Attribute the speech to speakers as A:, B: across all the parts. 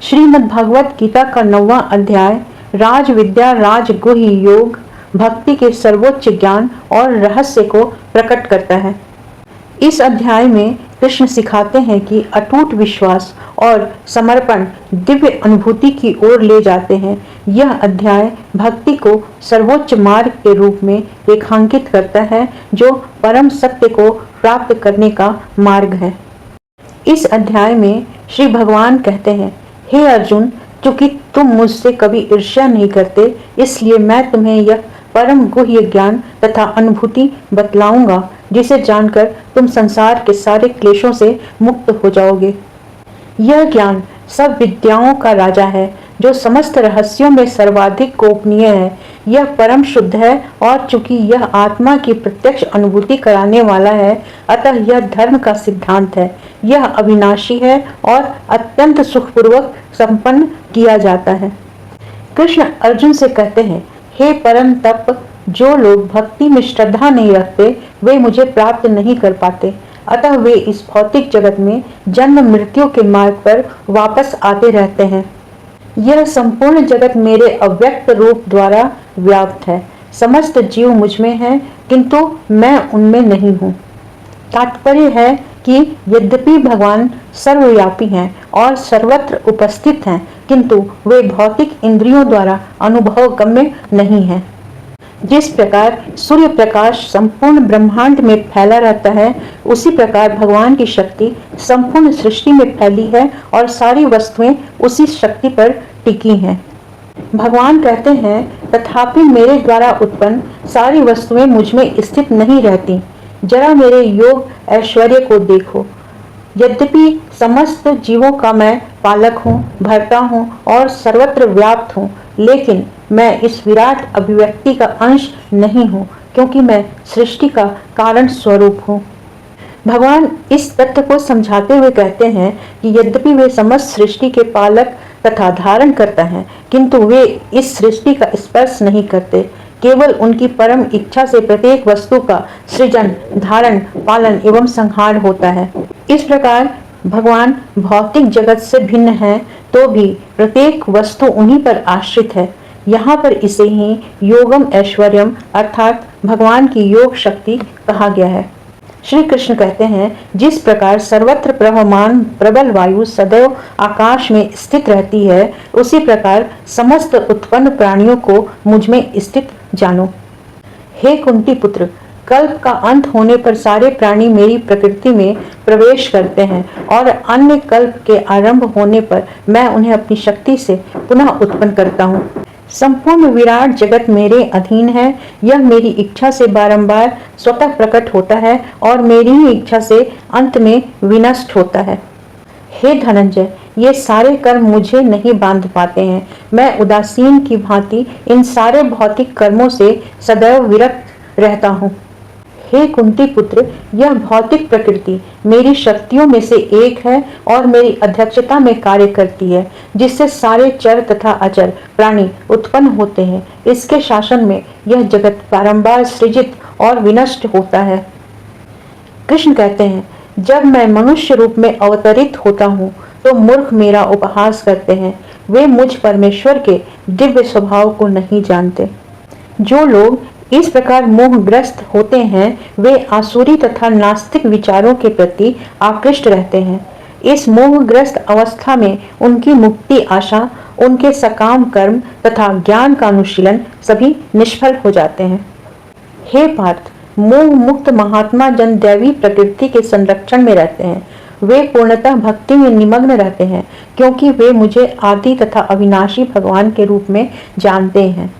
A: श्रीमद् भगवत गीता का 9वां अध्याय राज विद्या राजगुह्य योग भक्ति के सर्वोच्च ज्ञान और रहस्य को प्रकट करता है। इस अध्याय में कृष्ण सिखाते हैं कि अटूट विश्वास और समर्पण दिव्य अनुभूति की ओर ले जाते हैं। यह अध्याय भक्ति को सर्वोच्च मार्ग के रूप में रेखांकित करता है, जो परम सत्य को प्राप्त करने का मार्ग है। इस अध्याय में श्री भगवान कहते हैं, हे अर्जुन, क्योंकि तुम मुझसे कभी ईर्ष्या नहीं करते, इसलिए मैं तुम्हें यह परम गुह्य ज्ञान तथा अनुभूति बतलाऊंगा, जिसे जानकर तुम संसार के सारे क्लेशों से मुक्त हो जाओगे। यह ज्ञान सब विद्याओं का राजा है, जो समस्त रहस्यों में सर्वाधिक गोपनीय है। यह परम शुद्ध है और चूंकि यह आत्मा की प्रत्यक्ष अनुभूति कराने वाला है, अतः यह धर्म का सिद्धांत है। यह अविनाशी है और अत्यंत सुखपूर्वक संपन्न किया जाता है। कृष्ण अर्जुन से कहते हैं, हे परम तप, जो लोग भक्ति में श्रद्धा नहीं रखते, वे मुझे प्राप्त नहीं कर पाते। अतः वे इस भौतिक जगत में जन्म मृत्यु के मार्ग पर वापस आते रहते हैं। यह संपूर्ण जगत मेरे अव्यक्त रूप द्वारा व्याप्त है। समस्त जीव मुझ में हैं, किंतु मैं उनमें नहीं हूँ। तात्पर्य है कि यद्यपि भगवान सर्वव्यापी हैं और सर्वत्र उपस्थित हैं, किंतु वे भौतिक इंद्रियों द्वारा अनुभव गम्य नहीं हैं। जिस प्रकार सूर्य प्रकाश संपूर्ण ब्रह्मांड में फैला रहता है, उसी प्रकार भगवान की शक्ति संपूर्ण सृष्टि में फैली है और सारी वस्तुएं उसी शक्ति पर टिकी हैं। भगवान कहते हैं, तथापि मेरे द्वारा उत्पन्न सारी वस्तुएं मुझ में स्थित नहीं रहती। जरा मेरे योग ऐश्वर्य को देखो। यद्यपि समस्त जीवों का मैं पालक हूँ, भरता हूँ और सर्वत्र व्याप्त हूँ, लेकिन मैं इस विराट अभिव्यक्ति का अंश नहीं हूँ, क्योंकि मैं सृष्टि का कारण स्वरूप हूँ। भगवान इस तथ्य को समझाते हुए कहते हैं कि यद्यपि वे समस्त सृष्टि के पालक तथा धारण करता है, किंतु वे इस सृष्टि का स्पर्श नहीं करते। केवल उनकी परम इच्छा से प्रत्येक वस्तु का सृजन, धारण, पालन एवं संहार होता है। इस प्रकार भगवान भौतिक जगत से भिन्न है, तो भी प्रत्येक वस्तु उन्हीं पर आश्रित है। यहाँ पर इसे ही योगम ऐश्वर्यम अर्थात भगवान की योग शक्ति कहा गया है। श्री कृष्ण कहते हैं, जिस प्रकार सर्वत्र प्रवहमान प्रबल वायु सदैव आकाश में स्थित रहती है, उसी प्रकार समस्त उत्पन्न प्राणियों को मुझ में स्थित जानो। हे कुंती पुत्र, कल्प का अंत होने पर सारे प्राणी मेरी प्रकृति में प्रवेश करते हैं और अन्य कल्प के आरंभ होने पर मैं उन्हें अपनी शक्ति से पुनः उत्पन्न करता हूँ। संपूर्ण विराट जगत मेरे अधीन है। यह मेरी इच्छा से बारंबार स्वतः प्रकट होता है और मेरी ही इच्छा से अंत में विनष्ट होता है। हे धनंजय, ये सारे कर्म मुझे नहीं बांध पाते हैं। मैं उदासीन की भांति इन सारे भौतिक कर्मों से सदैव विरक्त रहता हूँ। हे कुंती पुत्र, यह भौतिक प्रकृति मेरी शक्तियों में से एक है और मेरी अध्यक्षता में कार्य करती है, जिससे सारे चर तथा अचर प्राणी उत्पन्न होते हैं। इसके शासन में यह जगत बारंबार सृजित और विनष्ट होता है। कृष्ण कहते हैं, जब मैं मनुष्य रूप में अवतरित होता हूँ, तो मूर्ख मेरा उपहास करते हैं। वे मुझ परमेश्वर के दिव्य स्वभाव को नहीं जानते। जो लोग इस प्रकार मोहग्रस्त होते हैं, वे आसुरी तथा नास्तिक विचारों के प्रति आकृष्ट रहते हैं। इस मोहग्रस्त अवस्था में उनकी मुक्ति आशा, उनके सकाम कर्म तथा ज्ञान का अनुशीलन सभी निष्फल हो जाते हैं। हे पार्थ, मोह मुक्त महात्मा जन दैवी प्रकृति के संरक्षण में रहते हैं। वे पूर्णतः भक्ति में निमग्न रहते हैं, क्योंकि वे मुझे आदि तथा अविनाशी भगवान के रूप में जानते हैं।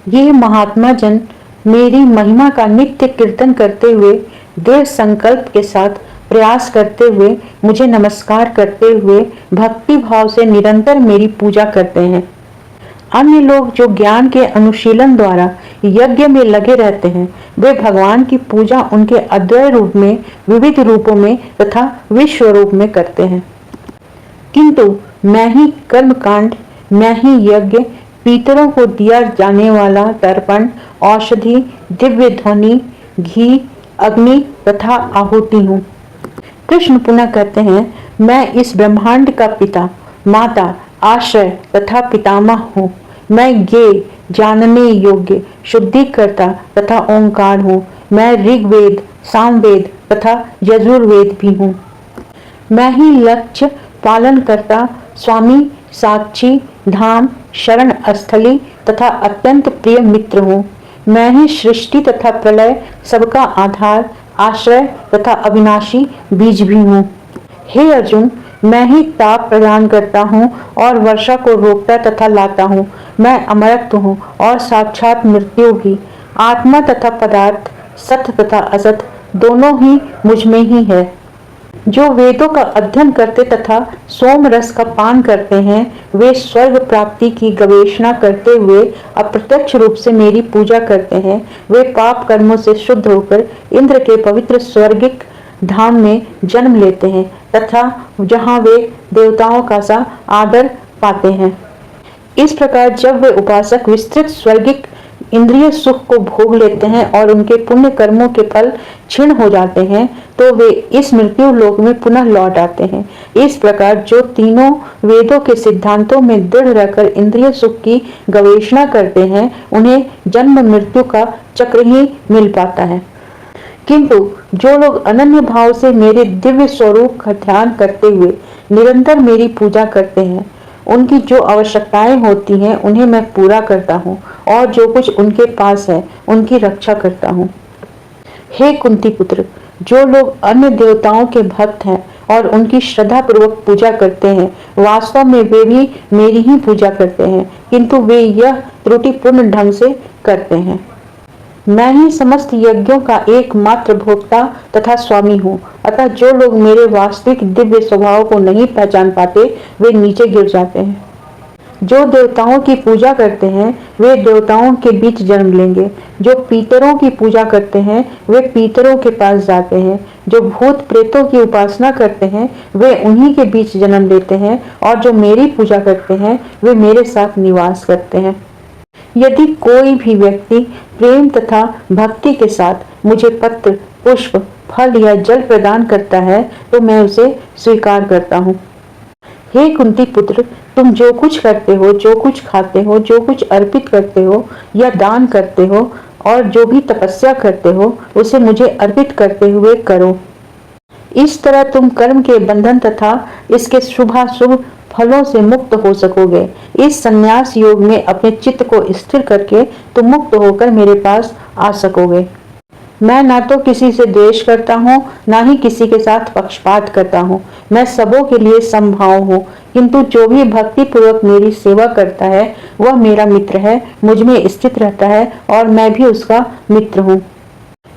A: ये महात्मा जन मेरी महिमा का नित्य कीर्तन करते हुए, दृढ़ संकल्प के साथ प्रयास करते हुए, मुझे नमस्कार करते हुए भक्ति भाव से निरंतर मेरी पूजा करते हैं। अन्य लोग जो ज्ञान के अनुशीलन द्वारा यज्ञ में लगे रहते हैं, वे भगवान की पूजा उनके अद्वय रूप में, विविध रूपों में तथा विश्व रूप में करते हैं। किंतु मैं ही कर्म कांड, मैं ही यज्ञ, पितरों को दिया जाने वाला तर्पण, औषधि, दिव्य ध्वनि, घी, अग्नि तथा आहुति हूँ। कृष्ण पुनः कहते हैं, मैं इस ब्रह्मांड का पिता माता, आश्रय तथा पितामह हूँ। मैं ज्ञेय, जानने योग्य, शुद्धिकर्ता तथा ओंकार हूँ। मैं ऋग्वेद, सामवेद तथा यजुर्वेद भी हूँ। मैं ही लक्ष्य पालन करता, स्वामी, साक्षी, धाम, शरण स्थली तथा अत्यंत प्रिय मित्र हूँ। मैं ही सृष्टि तथा प्रलय, सबका आधार, आश्रय तथा अविनाशी बीज भी हूँ। हे अर्जुन, मैं ही ताप प्रदान करता हूँ और वर्षा को रोकता तथा लाता हूँ। मैं अमरत्व हूँ और साक्षात मृत्यु भी। आत्मा तथा पदार्थ, सत तथा असत दोनों ही मुझ में ही है। जो वेदों का अध्ययन करते तथा सोम रस का पान करते हैं, वे स्वर्ग प्राप्ति की गवेषणा करते हुए अप्रत्यक्ष रूप से मेरी पूजा करते हैं। वे पाप कर्मों से शुद्ध होकर इंद्र के पवित्र स्वर्गिक धाम में जन्म लेते हैं तथा जहाँ वे देवताओं का सा आदर पाते हैं। इस प्रकार जब वे उपासक विस्तृत स्वर्गिक इंद्रिय सुख को भोग लेते हैं और उनके पुण्य कर्मों के फल क्षीण हो जाते हैं, तो वे इस मृत्यु लोक में पुनः लौट आते हैं। इस प्रकार जो तीनों वेदों के सिद्धांतों में दृढ़ रहकर इंद्रिय सुख की गवेषणा करते हैं, उन्हें जन्म मृत्यु का चक्र ही मिल पाता है। किंतु जो लोग अनन्य भाव से मेरे दिव्य स्वरूप का ध्यान करते हुए निरंतर मेरी पूजा करते हैं, उनकी जो आवश्यकताएं होती हैं उन्हें मैं पूरा करता हूँ और जो कुछ उनके पास है उनकी रक्षा करता हूँ। हे कुंती पुत्र, जो लोग अन्य देवताओं के भक्त हैं और उनकी श्रद्धा पूर्वक पूजा करते हैं, वास्तव में वे भी मेरी ही पूजा करते हैं, किंतु वे यह त्रुटिपूर्ण ढंग से करते हैं। मैं ही समस्त यज्ञों का एकमात्र भोक्ता तथा स्वामी हूँ। अतः जो लोग मेरे वास्तविक दिव्य स्वभाव को नहीं पहचान पाते, वे नीचे गिर जाते हैं। जो देवताओं की पूजा करते हैं, वे देवताओं के बीच जन्म लेंगे। जो पीतरों की पूजा करते हैं, वे पीतरों के पास जाते हैं। जो भूत प्रेतों की उपासना करते हैं, वे उन्हीं के बीच जन्म लेते हैं। और जो मेरी पूजा करते हैं, वे मेरे साथ निवास करते हैं। यदि कोई भी व्यक्ति प्रेम तथा भक्ति के साथ मुझे पत्र, पुष्प, फल या जल प्रदान करता है, तो मैं उसे स्वीकार करता हूँ। हे कुंती पुत्र, तुम जो कुछ करते हो, जो कुछ खाते हो, जो कुछ अर्पित करते हो या दान करते हो और जो भी तपस्या करते हो, उसे मुझे अर्पित करते हुए करो। इस तरह तुम कर्म के बंधन तथा इसके शुभाशुभ फलों से मुक्त हो सकोगे। इस संन्यास योग में अपने चित्त को स्थिर करके तुम मुक्त होकर मेरे पास आ सकोगे। मैं ना तो किसी से द्वेष करता हूँ, ना ही किसी के साथ पक्षपात करता हूँ। मैं सबों के लिए समभाव हूँ, किंतु जो भी भक्ति पूर्वक मेरी सेवा करता है, वह मेरा मित्र है, मुझ में स्थित रहता है और मैं भी उसका मित्र हूँ।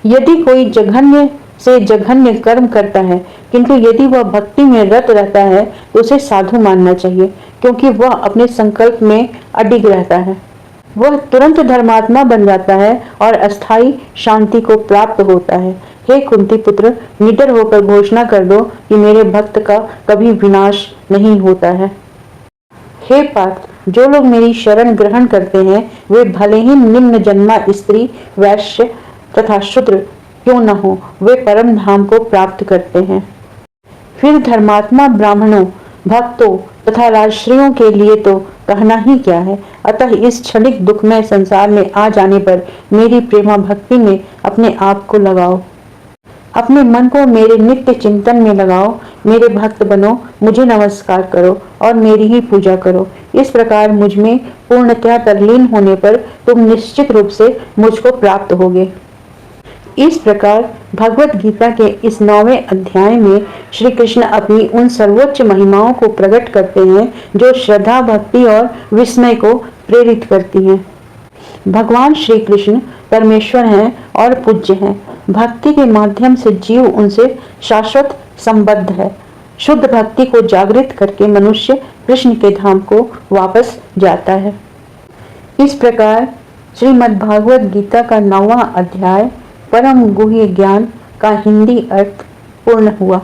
A: यदि कोई जघन्य से जघन्य कर्म करता है, किंतु यदि वह भक्ति में रत रहता है, तो उसे साधु मानना चाहिए, क्योंकि वह अपने संकल्प में अडिग रहता है। वह तुरंत धर्मात्मा बन जाता है और अस्थायी शांति को प्राप्त होता है। हे कुंती पुत्र, निडर होकर घोषणा कर दो कि मेरे भक्त का कभी विनाश नहीं होता है। हे पार्थ, जो लोग मेरी शरण ग्रहण करते हैं, वे भले ही निम्न जन्मा स्त्री, वैश्य तथा शूद्र क्यों न हो, वे परम धाम को प्राप्त करते हैं। फिर धर्मात्मा ब्राह्मणों, भक्तों तथा राजश्रियों के लिए तो कहना ही क्या है। अतः इस क्षणिक दुखमय संसार में आ जाने पर मेरी प्रेमा भक्ति में अपने आप को लगाओ। अपने मन को मेरे नित्य चिंतन में लगाओ। मेरे भक्त बनो, मुझे नमस्कार करो और मेरी ही पूजा करो। इस प्रकार मुझ में पूर्णतया तल्लीन होने पर तुम निश्चित रूप से मुझको प्राप्त होगे। इस प्रकार भगवत गीता के इस 9वें अध्याय में श्री कृष्ण अपनी उन सर्वोच्च महिमाओं को प्रकट करते हैं जो श्रद्धा, भक्ति और विस्मय को प्रेरित करती हैं। भगवान श्री कृष्ण परमेश्वर हैं और पूज्य हैं। भक्ति के माध्यम से जीव उनसे शाश्वत संबद्ध है। शुद्ध भक्ति को जागृत करके मनुष्य कृष्ण के धाम को वापस जाता है। इस प्रकार श्रीमद् भागवत गीता का 9वां अध्याय परम गुह्य ज्ञान का हिंदी अर्थ पूर्ण हुआ।